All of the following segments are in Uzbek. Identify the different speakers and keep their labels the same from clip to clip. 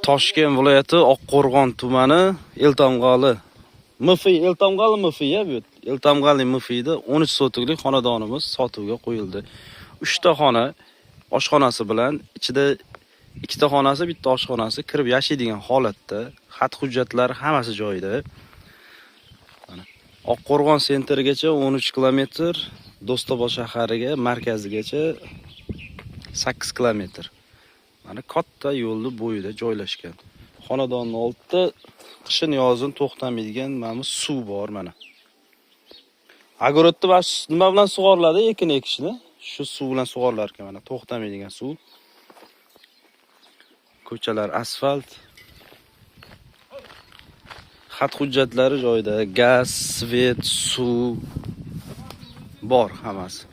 Speaker 1: Toshkent viloyati Oqqo'rg'on tumani Eltamg'oli ya bu. Eltamg'oli MFida 13 sotiklik xonadonimiz sotuvga qo'yildi. 3 ta xona, oshxonasi bilan ichida 2 ta xonasi, bitta oshxonasi kirib yashaydigan holatda. Xat hujjatlari hammasi joyida. Mana Oqqo'rg'on sentrigacha 13 kilometr, Do'stobod shahariga markazigacha 8 kilometr. Mana katta yo'lni bo'yida joylashgan. Xonadonning oldida qishin yozin to'xtamaydigan mana suv bor mana. Agorodni nima bilan sug'oriladi? Ekin ekishni. Shu suv bilan sug'orilar ekan mana, to'xtamaydigan suv. Ko'chalar asfalt. Xat hujjatlari joyida, gaz, svet, suv bor hammasi.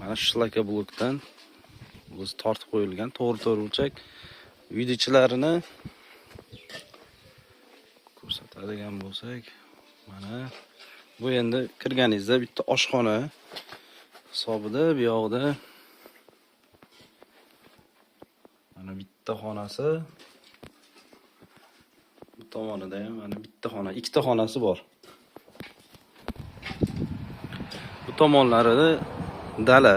Speaker 1: Mana shlaka blokdan o'zi tortib qo'yilgan to'g'ri o'lchak. Uy ichilarini ko'rsatadigan bo'lsak, mana bu endi kirganingizda bitta oshxona hisobida, bu yoqda mana bitta xonasi, bu tomonida ham mana bitta xona, ikkita xonasi bor. Bu tomonlarida dala.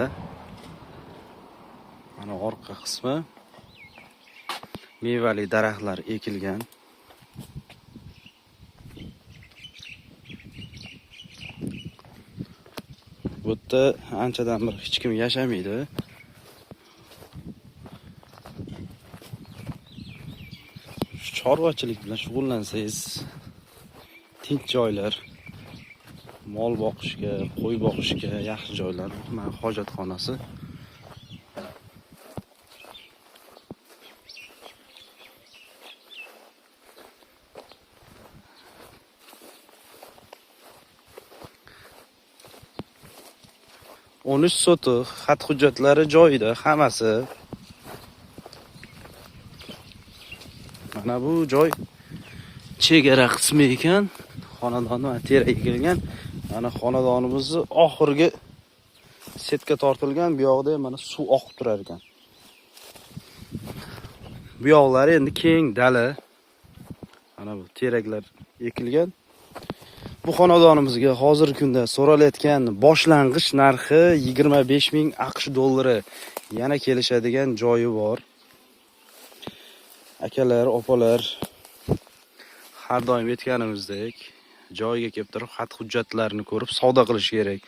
Speaker 1: Mana orqa qismi mevali daraxtlar ekilgan. Bu yerda anchadan bir hech kim yashamaydi. Chorvachilik bilan shug'ullansangiz, tinch joylar, mol boqishga, qo'y boqishga yaxshi joylar. Mana hojatxonasi. O'n 13 sotik, xat hujjatlari joyida hammasi. Mana bu joy chegara qismi ekan. Xonadonni tera ekilgan. Mana xonadonimizni oxirgi setka tortilgan. Bu yoqda mana suv oqib turar ekan. Bu yoqlari endi keng dala. Mana bu teraklar ekilgan. Bu xonadonimizga hozirgi kunda so'ralayotgan boshlang'ich narxi 25,000 AQSh dollari. Yana kelishadigan joyi bor. Akalar, opalar, har doim aytganimizdek, joyiga kelib turib, xat hujjatlarini ko'rib savdo qilish kerak.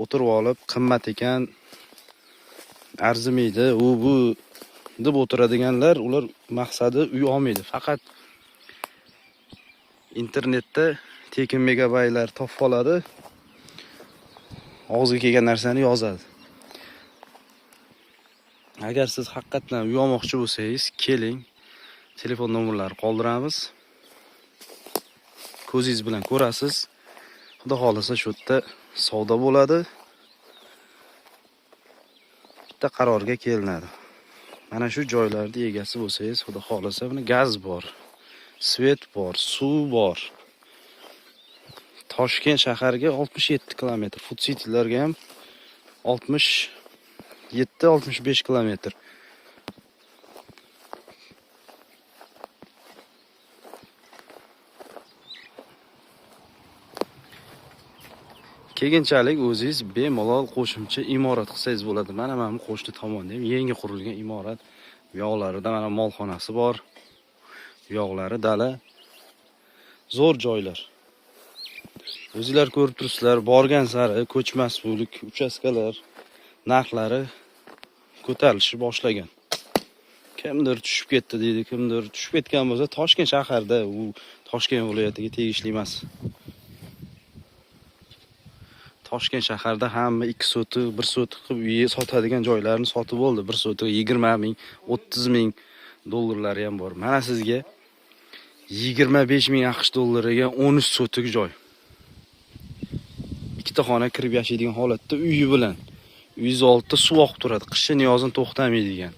Speaker 1: O'tirib olib, qimmat ekan, arzimaydi, bu deb o'tiradiganlar, ular maqsadi uy olmaydi. Faqat internetda tekin megabaytlar topib oladi. Og'ziga kelgan narsani yozadi. Agar siz haqiqatan uy olmoqchi bo'lsangiz, keling. Telefon nomerlari qoldiramiz. Ko'zingiz bilan ko'rasiz. Xudo xolasa shu yerda savdo bo'ladi. Bitta qarorga kelinadi. Mana shu joylarda egasi bo'lsangiz, xudo xolasa, buni gaz bor, svet bor, suv bor. Toshkent shahariga 67 kilometr, Food City'larga ham 67-65 kilometr. Keyinchalik o'zingiz bemalol qo'shimcha imorat qilsangiz bo'ladi. Mana bu qo'shni tomonda ham yangi qurilgan imorat. Bu yoqlarida mana molxonasi bor. Bu yoqlari dala. Zo'r joylar. O'zingizlar ko'rib turibsizlar, borgan sari ko'chmas mulk uchastkalar narxlari ko'tarilishi boshlagan. Kimdir tushib ketdi deydi, kimdir tushib ketgan bo'lsa, Toshkent shaharda, u Toshkent viloyatiga tegishli emas. Toshkent shaharda hamma 2 sotik, 1 sotik qilib uy sotadigan joylarni sotib oldi. 1 sotik 20,000, 30,000 dollarlari ham bor. Mana sizga 25,000 AQSh dollariga 13 sotik joy. 2 ta xona kirib yashaydigan holatda uyi bilan. Uyingiz oldida suv oqib turadi. Qishin yozin to'xtamaydigan.